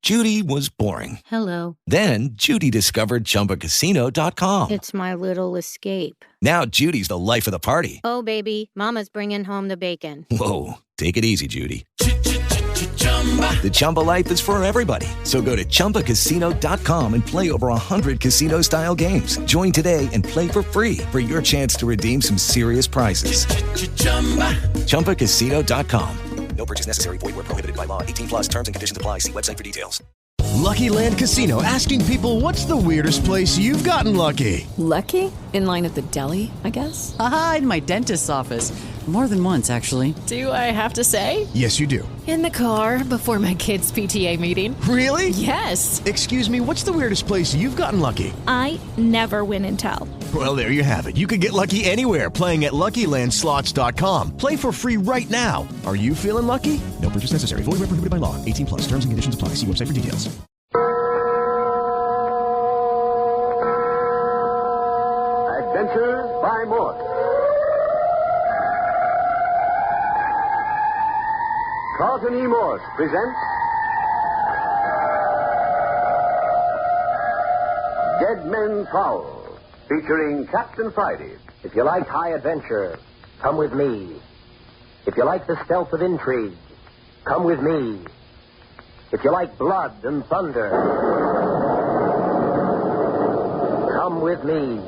Judy was boring. Hello. Then Judy discovered ChumbaCasino.com. It's my little escape. Now Judy's the life of the party. Oh, baby, mama's bringing home the bacon. Whoa, take it easy, Judy. The Chumba life is for everybody. So go to ChumbaCasino.com and play over 100 casino-style games. Join today and play for free for your chance to redeem some serious prizes. ChumbaCasino.com. No purchase necessary. Void where prohibited by law. 18 plus terms and conditions apply. See website for details. Lucky Land Casino, asking people, what's the weirdest place you've gotten lucky? Lucky? In line at the deli, I guess? Aha, in my dentist's office. More than once, actually. Do I have to say? Yes, you do. In the car before my kids' PTA meeting. Really? Yes. Excuse me, what's the weirdest place you've gotten lucky? I never win and tell. Well, there you have it. You can get lucky anywhere, playing at LuckyLandSlots.com. Play for free right now. Are you feeling lucky? No purchase necessary. Void where prohibited by law. 18 plus. Terms and conditions apply. See website for details. Adventures by Morse. Carlton E. Morse presents Dead Men Prowl, featuring Captain Friday. If you like high adventure, come with me. If you like the stealth of intrigue, come with me. If you like blood and thunder, come with me.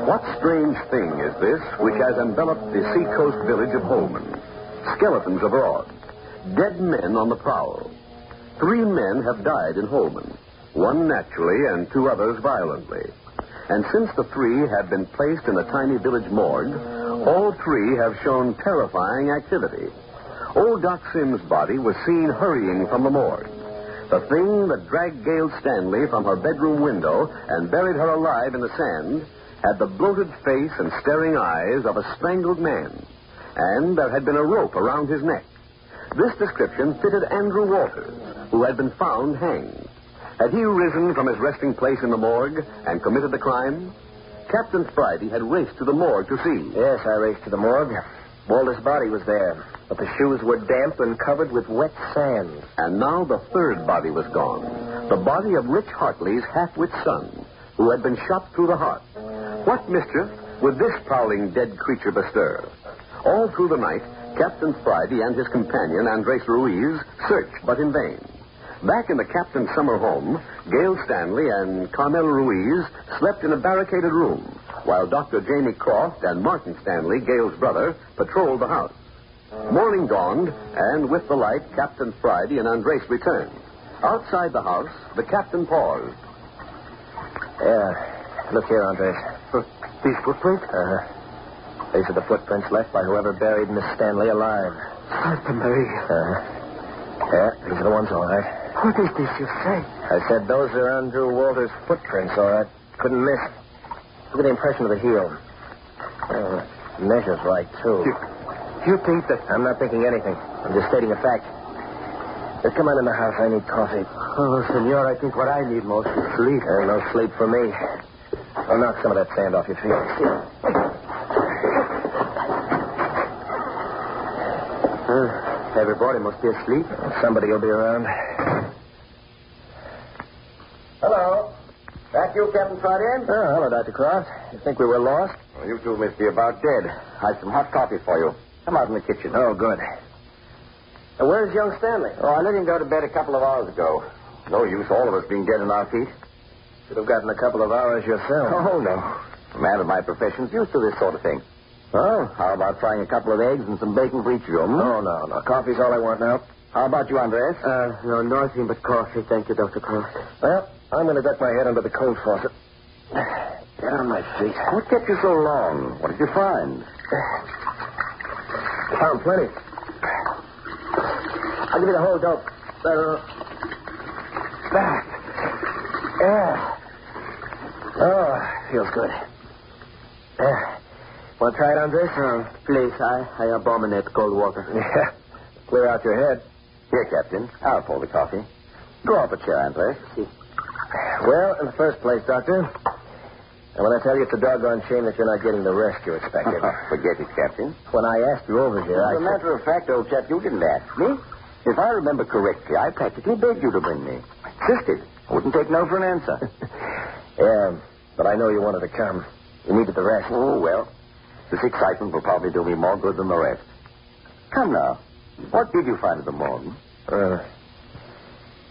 What strange thing is this which has enveloped the seacoast village of Holman? Skeletons abroad. Dead men on the prowl. 3 men have died in Holman. 1 naturally and 2 others violently. And since the 3 had been placed in the tiny village morgue, all 3 have shown terrifying activity. Old Doc Sim's body was seen hurrying from the morgue. The thing that dragged Gail Stanley from her bedroom window and buried her alive in the sand had the bloated face and staring eyes of a strangled man. And there had been a rope around his neck. This description fitted Andrew Walters, who had been found hanged. Had he risen from his resting place in the morgue and committed the crime? Captain Friday had raced to the morgue to see. Yes, I raced to the morgue. Walter's body was there, but the shoes were damp and covered with wet sand. And now the 3rd body was gone. The body of Rich Hartley's half-wit son, who had been shot through the heart. What mischief would this prowling dead creature bestir? All through the night, Captain Friday and his companion, Andres Ruiz, searched, but in vain. Back in the captain's summer home, Gail Stanley and Carmel Ruiz slept in a barricaded room, while Dr. Jamie Croft and Martin Stanley, Gail's brother, patrolled the house. Morning dawned, and with the light, Captain Friday and Andres returned. Outside the house, the captain paused. Look here, Andres. These footprints? These are the footprints left by whoever buried Miss Stanley alive. Santa Maria. Yeah, these are the ones, all right. What is this you say? I said those are Andrew Walters' footprints, all right. Couldn't miss. Look at the impression of the heel. Measure's right, too. You think that... I'm not thinking anything. I'm just stating a fact. Come on in the house. I need coffee. Oh, senor, I think what I need most is sleep. No sleep for me. I'll knock some of that sand off your feet. Everybody must be asleep. Somebody will be around. Hello. That you, Captain Friday? Oh, hello, Dr. Croft. You think we were lost? Well, you two must be about dead. I've some hot coffee for you. Come out in the kitchen. Oh, good. Where's young Stanley? Oh, I let him go to bed a couple of hours ago. No use all of us being dead on our feet. Should have gotten a couple of hours yourself. Oh, no. A man of my profession's used to this sort of thing. Oh? How about frying a couple of eggs and some bacon for each of you? Oh, no. Coffee's all I want now. How about you, Andres? No, nothing but coffee. Thank you, Dr. Croft. Well, I'm going to duck my head under the cold faucet. Get on my feet. What kept you so long? What did you find? Found plenty. I'll give you the whole dope. That. Yeah. Oh, feels good. Want to try it, Andres? Please, I abominate cold water. Yeah. Clear out your head. Here, Captain. I'll pour the coffee. Draw up a chair, Andres. Well, in the first place, Doctor, And when I tell you it's a doggone shame that you're not getting the rest you expected. Forget it, Captain. When I asked you over here, As a matter of fact, old chap, you didn't ask me. If I remember correctly, I practically begged you to bring me. Insisted. I wouldn't take no for an answer. Yeah, but I know you wanted to come. You needed the rest. Oh, well, this excitement will probably do me more good than the rest. Come now. What did you find at the morgue?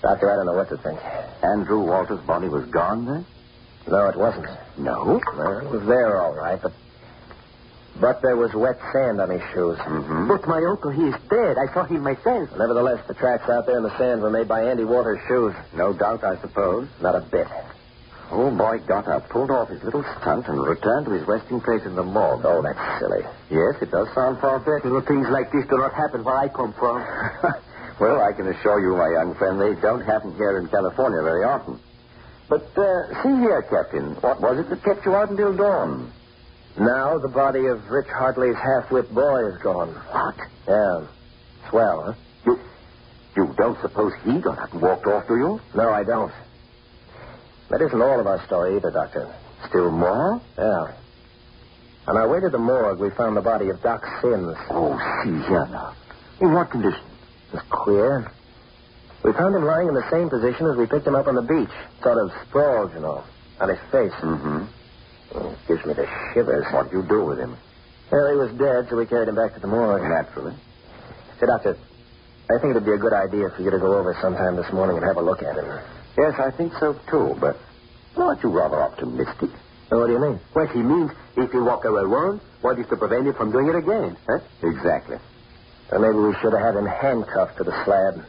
Doctor, I don't know what to think. Andrew Walter's body was gone, then? No, it wasn't. No? Well, it was there, all right, but there was wet sand on his shoes. Mm-hmm. But my uncle, he is dead. I saw him myself. Nevertheless, the tracks out there in the sand were made by Andy Walter's shoes. No doubt, I suppose. Not a bit. Old boy got up, pulled off his little stunt, and returned to his resting place in the morgue. Oh, that's silly. Yes, it does sound far-fetched. Things like this do not happen where I come from. Well, I can assure you, my young friend, they don't happen here in California very often. But, see here, Captain, what was it that kept you out until dawn? Now the body of Rich Hartley's half-wit boy is gone. What? Yeah. Swell, huh? You don't suppose he got up and walked off, do you? No, I don't. That isn't all of our story either, Doctor. Still more? Yeah. On our way to the morgue, we found the body of Doc Sims. Oh, see here now. In what condition? It's queer. We found him lying in the same position as we picked him up on the beach. Sort of sprawled, you know, on his face. Mm-hmm. It gives me the shivers. What did you do with him? Well, he was dead, so we carried him back to the morgue. Naturally. Say, Doctor, I think it would be a good idea for you to go over sometime this morning and have a look at him. Yes, I think so, too, but aren't you rather optimistic? What do you mean? Well, he means if he walk away once, what is to prevent him from doing it again? Huh? Exactly. Or maybe we should have had him handcuffed to the slab.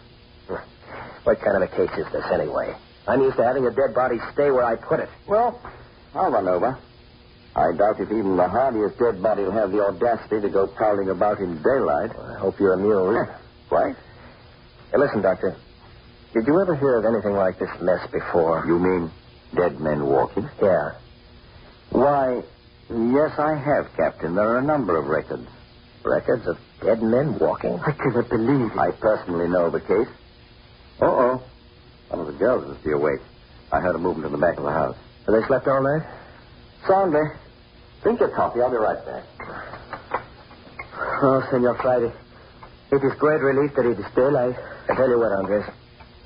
What kind of a case is this, anyway? I'm used to having a dead body stay where I put it. Well, I'll run over. I doubt if even the hardiest dead body will have the audacity to go prowling about in daylight. Well, I hope you're amused. Quite. Hey, listen, Doctor. Did you ever hear of anything like this mess before? You mean dead men walking? Yeah. Why, yes, I have, Captain. There are a number of records. Records of dead men walking? I cannot believe it. I personally know the case. Uh-oh. One of the girls must be awake. I heard a movement in the back of the house. Have they slept all night? Soundly. Drink your coffee. I'll be right back. Oh, Senor Friday. It is great relief that it is daylight. I tell you what, Andres.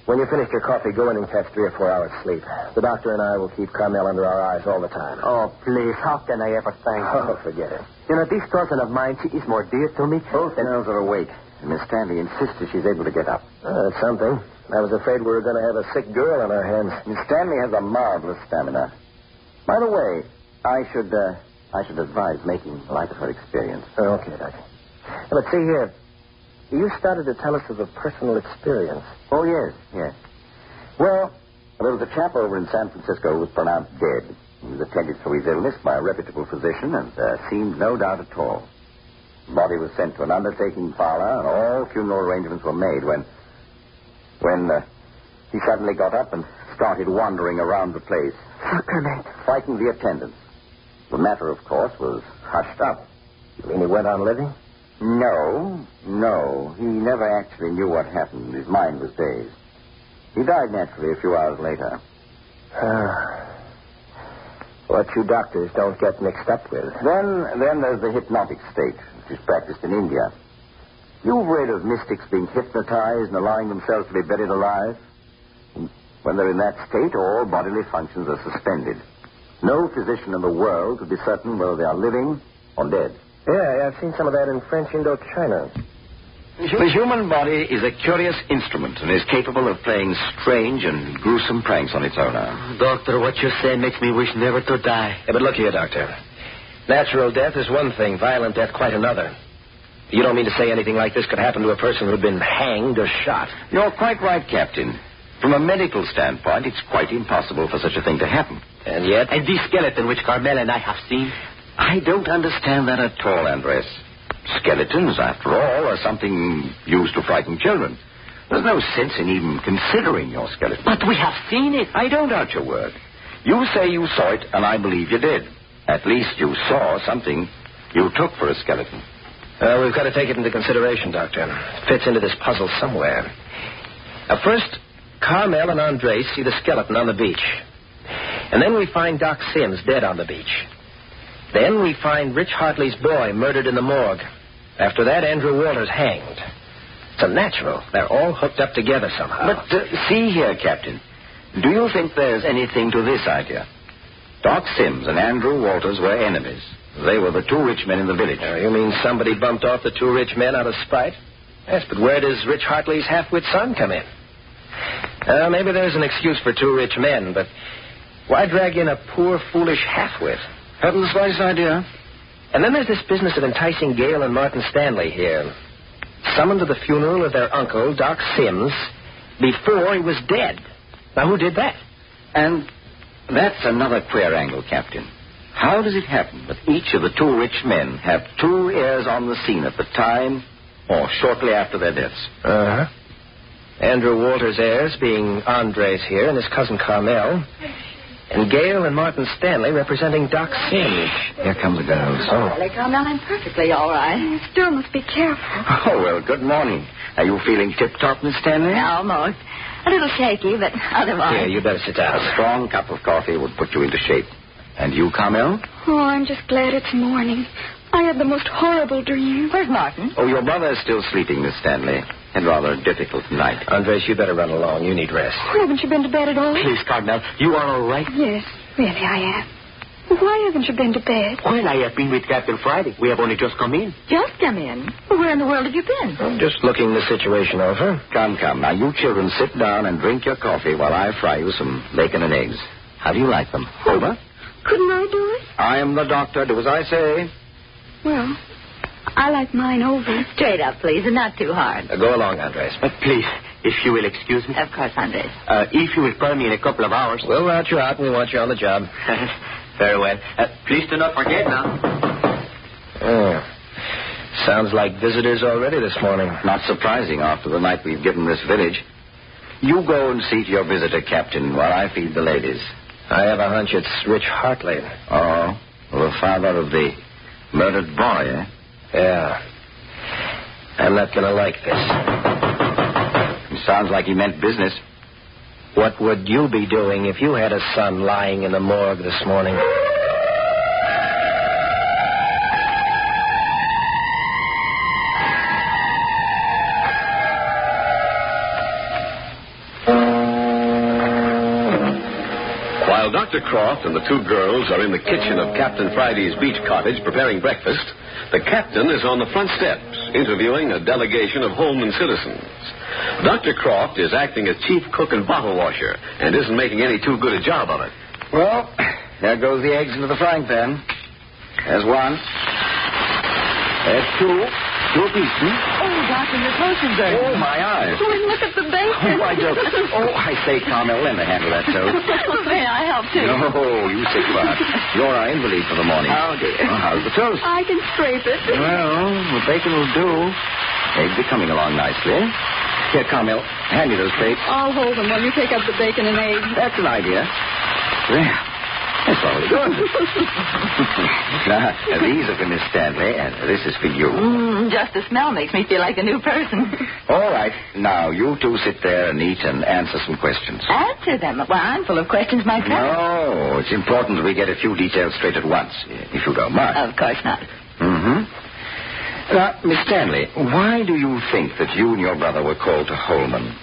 When you finish your coffee, go in and catch 3 or 4 hours sleep. The doctor and I will keep Carmel under our eyes all the time. Oh, please. How can I ever thank you? Oh, forget it. You know, this cousin of mine, she is more dear to me. Both girls are awake. And Miss Stanley insists that she's able to get up. That's something. I was afraid we were going to have a sick girl on our hands. Miss Stanley has a marvelous stamina. By the way, I should advise making light of her experience. Okay, Doctor. But see here. You started to tell us of a personal experience. Oh, yes. Well, there was a chap over in San Francisco who was pronounced dead. He was attended for his illness by a reputable physician and seemed no doubt at all. The body was sent to an undertaking parlor, and all funeral arrangements were made when he suddenly got up and started wandering around the place, frightening the attendants. The matter, of course, was hushed up. You mean he went on living? No. He never actually knew what happened. His mind was dazed. He died naturally a few hours later. What you doctors don't get mixed up with. Then there's the hypnotic state, which is practiced in India. You've read of mystics being hypnotized and allowing themselves to be buried alive. When they're in that state, all bodily functions are suspended. No physician in the world could be certain whether they are living or dead. Yeah, I've seen some of that in French Indochina. The human body is a curious instrument and is capable of playing strange and gruesome pranks on its owner. Doctor, what you say makes me wish never to die. Yeah, but look here, Doctor. Natural death is one thing, violent death quite another. You don't mean to say anything like this could happen to a person who'd been hanged or shot? You're quite right, Captain. From a medical standpoint, it's quite impossible for such a thing to happen. And yet? And this skeleton which Carmel and I have seen? I don't understand that at all, Andres. Skeletons, after all, are something used to frighten children. There's no sense in even considering your skeleton. But we have seen it. I don't doubt your word. You say you saw it, and I believe you did. At least you saw something you took for a skeleton. We've got to take it into consideration, Doctor. It fits into this puzzle somewhere. First, Carmel and Andres see the skeleton on the beach. And then we find Doc Sims dead on the beach. Then we find Rich Hartley's boy murdered in the morgue. After that, Andrew Walters hanged. It's unnatural. They're all hooked up together somehow. But see here, Captain. Do you think there's anything to this idea? Doc Sims and Andrew Walters were enemies. They were the two rich men in the village. You mean somebody bumped off the two rich men out of spite? Yes, but where does Rich Hartley's half-wit son come in? Maybe there's an excuse for two rich men, but why drag in a poor, foolish half-wit? Haven't the slightest idea. And then there's this business of enticing Gale and Martin Stanley here. Summoned to the funeral of their uncle, Doc Sims, before he was dead. Now, who did that? And that's another queer angle, Captain. How does it happen that each of the two rich men have two heirs on the scene at the time or shortly after their deaths? Uh-huh. Andrew Walters' heirs being Andres here and his cousin Carmel, and Gale and Martin Stanley representing Doc Sims. Here come the girls. Oh. Carmel, I'm perfectly all right. You still must be careful. Oh, well, good morning. Are you feeling tip-top, Miss Stanley? Almost. A little shaky, but otherwise. Here, you better sit down. A strong cup of coffee would put you into shape. And you, Carmel? Oh, I'm just glad it's morning. I had the most horrible dream. Where's Martin? Oh, your brother is still sleeping, Miss Stanley. Had rather a difficult night. Andres, you better run along. You need rest. Oh, haven't you been to bed at all? Please, Carmel, you are all right? Yes, really I am. Why haven't you been to bed? Well, I have been with Captain Friday. We have only just come in. Just come in? Where in the world have you been? I'm just looking the situation over. Come. Now, you children sit down and drink your coffee while I fry you some bacon and eggs. How do you like them? Over? Couldn't I do it? I am the doctor. Do as I say. Well, I like mine over. Straight up, please, and not too hard. Go along, Andres. Please, if you will excuse me. Of course, Andres. If you will call me in a couple of hours. We'll route you out and we want you on the job. Very well. Please do not forget now. Oh. Sounds like visitors already this morning. Not surprising after the night we've given this village. You go and see to your visitor, Captain, while I feed the ladies. I have a hunch it's Rich Hartley. Oh, the father of the murdered boy, eh? Yeah. I'm not going to like this. It sounds like he meant business. What would you be doing if you had a son lying in the morgue this morning? While Dr. Croft and the two girls are in the kitchen of Captain Friday's beach cottage preparing breakfast, the captain is on the front steps interviewing a delegation of Holman citizens. Dr. Croft is acting as chief cook and bottle washer and isn't making any too good a job of it. Well, there goes the eggs into the frying pan. There's one. There's two. Two pieces. Oh, Doctor, your toast is dirty. Oh, my eyes. Oh, and look at the bacon. Oh, I say, Carmel, let me handle that toast. May I help too? No, you sit quiet. You're our invalid for the morning. Oh, dear. Well, how's the toast? I can scrape it. Well, the bacon will do. Eggs are coming along nicely. Here, Carmel, hand me those plates. I'll hold them while you take up the bacon and eggs. That's an idea. There. That's already good. Now, these are for Miss Stanley, and this is for you. Just the smell makes me feel like a new person. All right. Now, you two sit there and eat and answer some questions. Answer them. Well, I'm full of questions myself. No, it's important that we get a few details straight at once, if you don't mind. Of course not. Now, Miss Stanley, why do you think that you and your brother were called to Holman?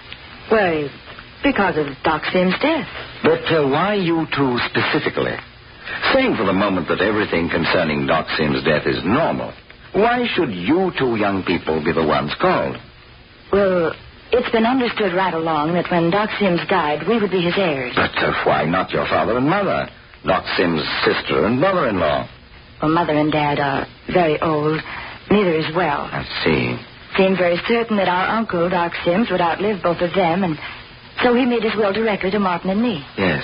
Well, because of Doc Sims' death. But why you two specifically? Saying for the moment that everything concerning Doc Sims' death is normal, why should you two young people be the ones called? Well, it's been understood right along that when Doc Sims died, we would be his heirs. But why not your father and mother? Doc Sims' sister and brother-in-law. Well, Mother and Dad are very old. Neither is well. I see. Seemed very certain that our uncle, Doc Sims, would outlive both of them, and so he made his will directly to Martin and me. Yes.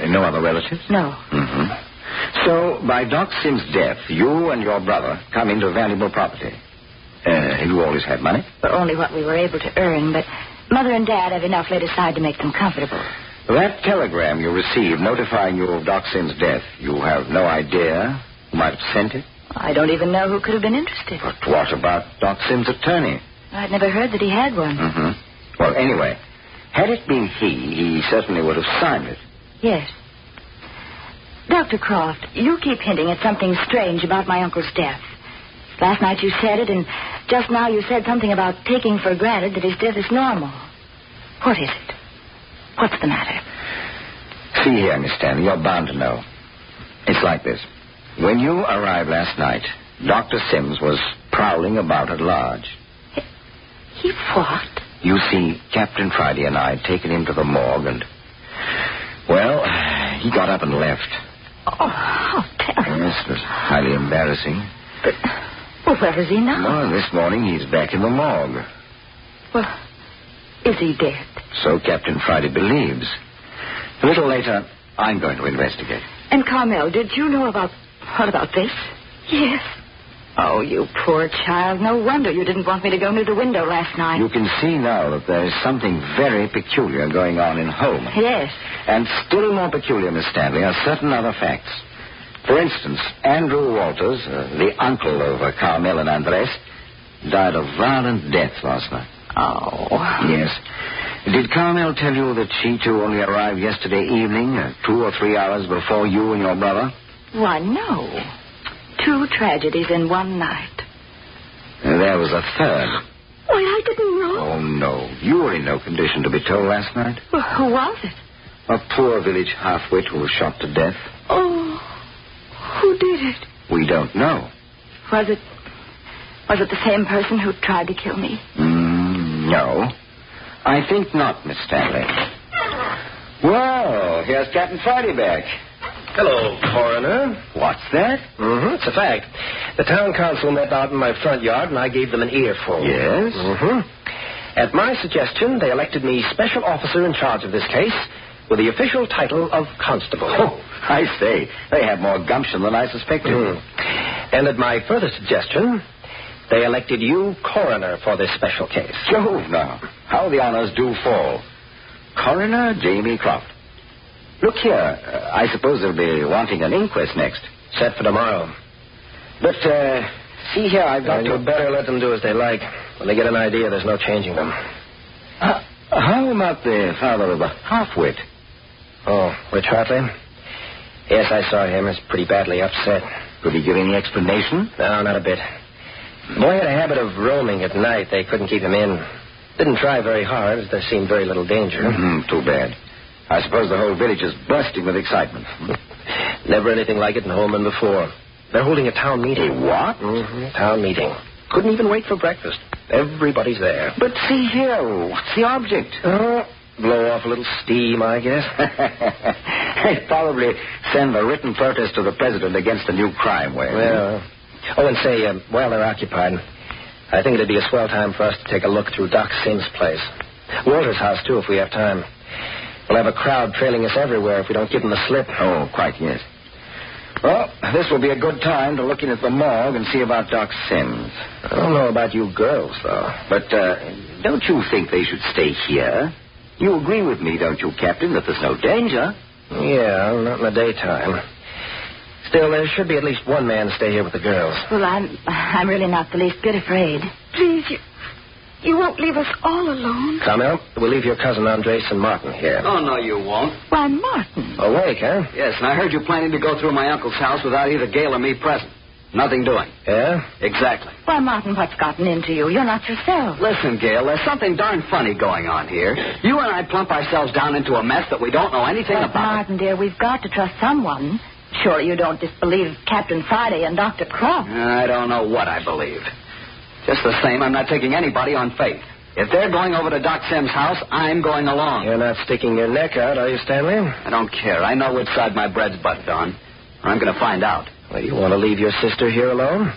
No other relatives? No. So, by Doc Sims' death, you and your brother come into valuable property. You always had money? Well, only what we were able to earn, but Mother and Dad have enough laid aside to make them comfortable. That telegram you received notifying you of Doc Sims' death, you have no idea who might have sent it? I don't even know who could have been interested. But what about Doc Sims' attorney? I'd never heard that he had one. Well, anyway, had it been he certainly would have signed it. Yes. Dr. Croft, you keep hinting at something strange about my uncle's death. Last night you said it, and just now you said something about taking for granted that his death is normal. What is it? What's the matter? See here, Miss Stanley, you're bound to know. It's like this. When you arrived last night, Dr. Sims was prowling about at large. He what? You see, Captain Friday and I had taken him to the morgue and... Well, he got up and left. Oh, how terrible. Yes, it was highly embarrassing. But, well, where is he now? Well, this morning he's back in the morgue. Well, is he dead? So Captain Friday believes. A little later, I'm going to investigate. And Carmel, did you know about... What about this? Yes. Oh, you poor child. No wonder you didn't want me to go near the window last night. You can see now that there is something very peculiar going on in Holman. Yes. And still more peculiar, Miss Stanley, are certain other facts. For instance, Andrew Walters, the uncle of Carmel and Andres, died a violent death last night. Oh. Yes. Did Carmel tell you that she, too, only arrived yesterday evening, 2 or 3 hours before you and your brother? Why, no. 2 tragedies in one night. There was a third. Why, I didn't know. Oh, no. You were in no condition to be told last night. Well, who was it? A poor village half-wit who was shot to death. Oh, who did it? We don't know. Was it the same person who tried to kill me? No. I think not, Miss Stanley. Well, here's Captain Friday back. Hello, coroner. What's that? It's a fact. The town council met out in my front yard, and I gave them an earful. Yes? At my suggestion, they elected me special officer in charge of this case with the official title of constable. Oh, I say. They have more gumption than I suspected. And at my further suggestion, they elected you coroner for this special case. Jove, now. How the honors do fall. Coroner Jamie Croft. Look here. I suppose they'll be wanting an inquest next. Set for tomorrow. But, see here, I've got You better let them do as they like. When they get an idea, there's no changing them. How about the father of the half-wit? Oh, Rich Hartley? Yes, I saw him. He's pretty badly upset. Could he give any explanation? No, not a bit. The boy had a habit of roaming at night. They couldn't keep him in. Didn't try very hard, as there seemed very little danger. Too bad. I suppose the whole village is bursting with excitement. Never anything like it in Holman before. They're holding a town meeting. A what? Town meeting. Couldn't even wait for breakfast. Everybody's there. But see here, what's the object? Blow off a little steam, I guess. They'd probably send a written protest to the president against the new crime wave. Well, and say, while they're occupied, I think it'd be a swell time for us to take a look through Doc Sims' place. Walter's house, too, if we have time. We'll have a crowd trailing us everywhere if we don't give them the slip. Oh, quite, yes. Well, this will be a good time to look in at the morgue and see about Doc Sims. I don't know about you girls, though. But don't you think they should stay here? You agree with me, don't you, Captain, that there's no danger? Yeah, not in the daytime. Still, there should be at least one man to stay here with the girls. Well, I'm really not the least bit afraid. Please, you won't leave us all alone. Carmel, we'll leave your cousin Andres and Martin here. Oh, no, you won't. Why, Martin. Awake, huh? Yes, and I heard you planning to go through my uncle's house without either Gail or me present. Nothing doing. Yeah? Exactly. Why, Martin, what's gotten into you? You're not yourself. Listen, Gail, there's something darn funny going on here. You and I plump ourselves down into a mess that we don't know anything But, about. Martin, dear, we've got to trust someone. Surely you don't disbelieve Captain Friday and Dr. Croft. I don't know what I believed. Just the same, I'm not taking anybody on faith. If they're going over to Doc Sims' house, I'm going along. You're not sticking your neck out, are you, Stanley? I don't care. I know which side my bread's buttered on. Or I'm going to find out. Well, you want to leave your sister here alone?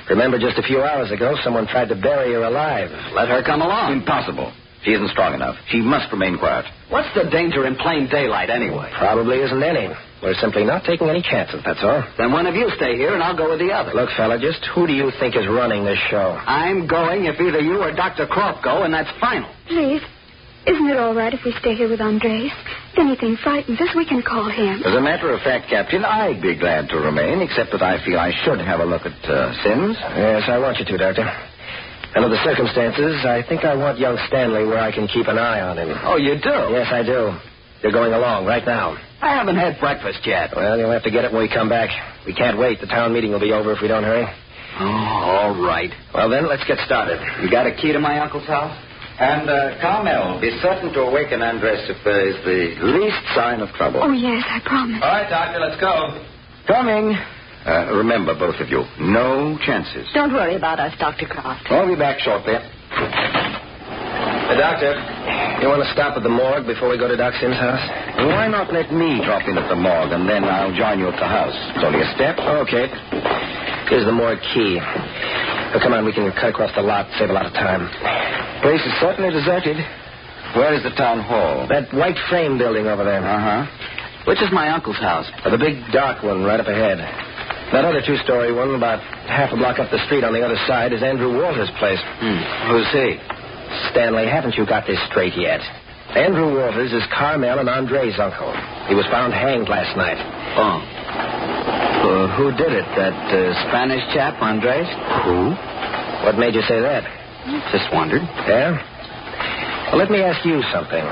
Remember, just a few hours ago, someone tried to bury her alive. Let her come along. Impossible. She isn't strong enough. She must remain quiet. What's the danger in plain daylight, anyway? Probably isn't any. We're simply not taking any chances, that's all. Then one of you stay here, and I'll go with the other. Look, fella, just who do you think is running this show? I'm going if either you or Dr. Croft go, and that's final. Please, isn't it all right if we stay here with Andres? If anything frightens us, we can call him. As a matter of fact, Captain, I'd be glad to remain, except that I feel I should have a look at Sims. Yes, I want you to, Doctor. Under the circumstances, I think I want young Stanley where I can keep an eye on him. Oh, you do? Yes, I do. You're going along right now. I haven't had breakfast yet. Well, you'll have to get it when we come back. We can't wait. The town meeting will be over if we don't hurry. Oh, all right. Well, then, let's get started. You got a key to my uncle's house? And, Carmel, be certain to awaken Andres if there is the least sign of trouble. Oh, yes, I promise. All right, Doctor, let's go. Coming. Remember, both of you, no chances. Don't worry about us, Dr. Croft. I'll be back shortly. Hey, Doctor, you want to stop at the morgue before we go to Doc Sim's house? Why not let me drop in at the morgue, and then I'll join you at the house? It's only a step. Okay. Here's the morgue key. Oh, come on, we can cut across the lot, save a lot of time. Place is certainly deserted. Where is the town hall? That white frame building over there. Uh-huh. Which is my uncle's house? The big dark one right up ahead. That other two-story one about half a block up the street on the other side is Andrew Walters' place. Who's he? Stanley, haven't you got this straight yet? Andrew Walters is Carmel and Andre's uncle. He was found hanged last night. Oh. Who did it? That Spanish chap, Andres? Who? What made you say that? Just wondered. Yeah? Well, let me ask you something.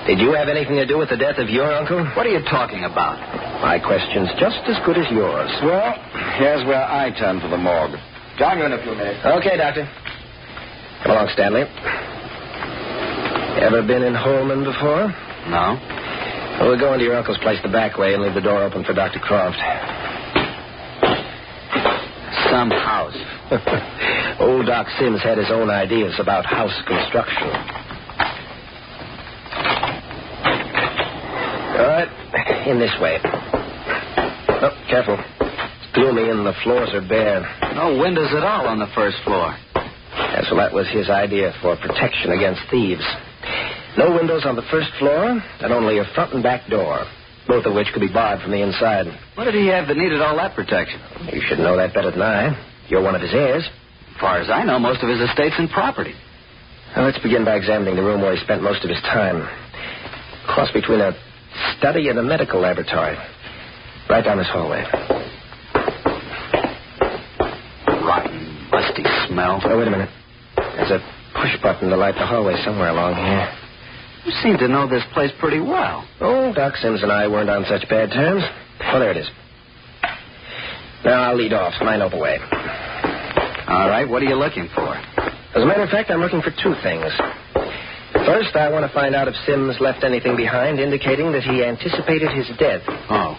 Did you have anything to do with the death of your uncle? What are you talking about? My question's just as good as yours. Well, here's where I turn for the morgue. Join you in a few minutes. Okay, Doctor. Come along, Stanley. Ever been in Holman before? No. Well, we'll go into your uncle's place the back way and leave the door open for Dr. Croft. Some house. Old Doc Sims had his own ideas about house construction. All right, in this way. Oh, careful. It's gloomy and the floors are bare. No windows at all on the first floor. Yes, well, that was his idea for protection against thieves. No windows on the first floor, and only a front and back door, both of which could be barred from the inside. What did he have that needed all that protection? You should know that better than I. You're one of his heirs. As far as I know, most of his estate's in property. Well, let's begin by examining the room where he spent most of his time. Cross between a study and a medical laboratory. Right down this hallway. Rotten, musty smell. Oh, wait a minute. There's a push button to light the hallway somewhere along here. You seem to know this place pretty well. Oh, Doc Sims and I weren't on such bad terms. Oh, there it is. Now, I'll lead off. Mine know the way. All right, what are you looking for? As a matter of fact, I'm looking for two things. First, I want to find out if Sims left anything behind indicating that he anticipated his death. Oh.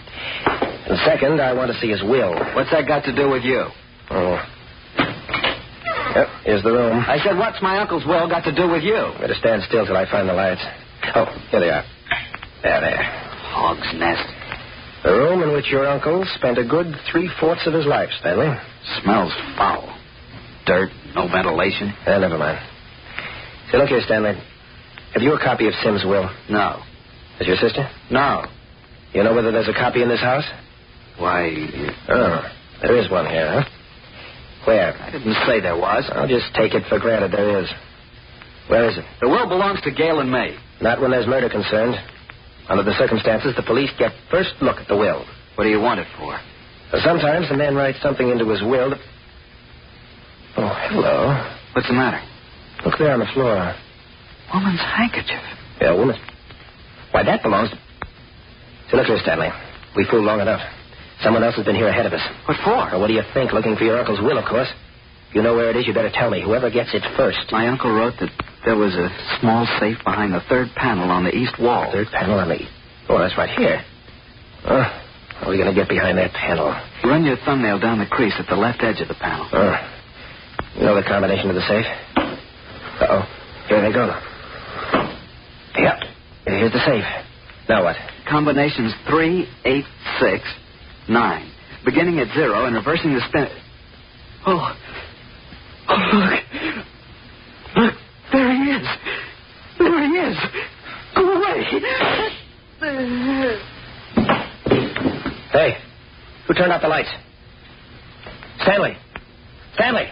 And second, I want to see his will. What's that got to do with you? Oh. Yep, here's the room. I said, what's my uncle's will got to do with you? Better stand still till I find the lights. Oh, here they are. There. Hog's nest. The room in which your uncle spent a good 3/4 of his life, Stanley. Smells foul. Dirt, no ventilation. Never mind. Say, look here, Stanley. Have you a copy of Sim's will? No. Is your sister? No. You know whether there's a copy in this house? Why... Oh, there is one here, huh? Where? I didn't say there was. I'll just take it for granted there is. Where is it? The will belongs to Gail and May. Not when there's murder concerned. Under the circumstances, the police get first look at the will. What do you want it for? Sometimes the man writes something into his will that... Oh, hello. What's the matter? Look there on the floor. Woman's handkerchief. Yeah, woman. Why, that belongs to... So look here, Stanley. We fooled long enough. Someone else has been here ahead of us. What for? Well, what do you think? Looking for your uncle's will, of course. If you know where it is, you better tell me. Whoever gets it first. My uncle wrote that there was a small safe behind the third panel on the east wall. Third panel on the east? Oh, that's right here. How are we going to get behind that panel? Run your thumbnail down the crease at the left edge of the panel. You know the combination of the safe? Uh-oh. Here they go. Yep. Here's the safe. Now what? Combinations 3, 8, 6, 9. Beginning at 0 and reversing the spin... Oh, look. Look, there he is. There he is. Go away. Hey, who turned out the lights? Stanley. Stanley.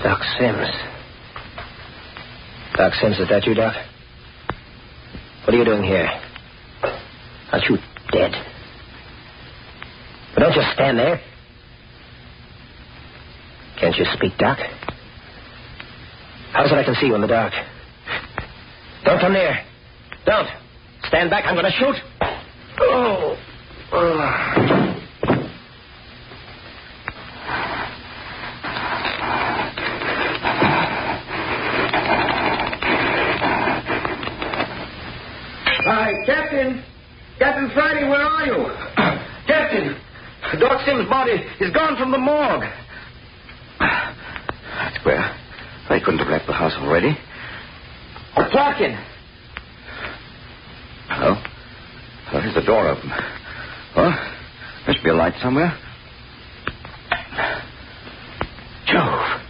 Doc Sims. Doc Sims, is that you, Doc? What are you doing here? Aren't you dead? But don't just stand there. Can't you speak, Doc? How's it I can see you in the dark? Don't come near. Don't. Stand back. I'm going to shoot. Oh. Hi, Captain. Captain Friday, where are you? Captain, Doc Sims' body is gone from the morgue. That's queer. They couldn't have left the house already. Clarkin. Hello? Oh, here's the door open. Well, there should be a light somewhere. Jove.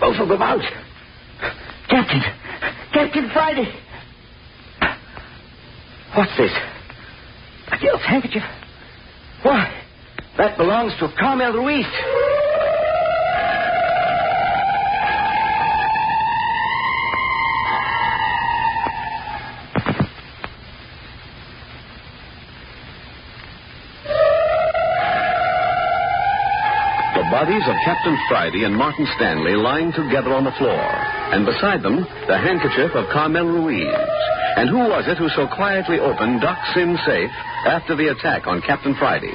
Both of them out. Captain Friday. What's this? A girl's handkerchief. Why? That belongs to Carmel Ruiz. The bodies of Captain Friday and Martin Stanley lying together on the floor, and beside them, the handkerchief of Carmel Ruiz. And who was it who so quietly opened Doc Sim's safe after the attack on Captain Friday?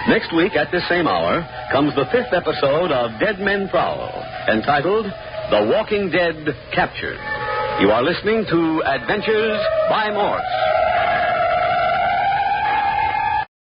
Next week at this same hour comes the 5th episode of Dead Men Prowl, entitled The Walking Dead Captured. You are listening to Adventures by Morse.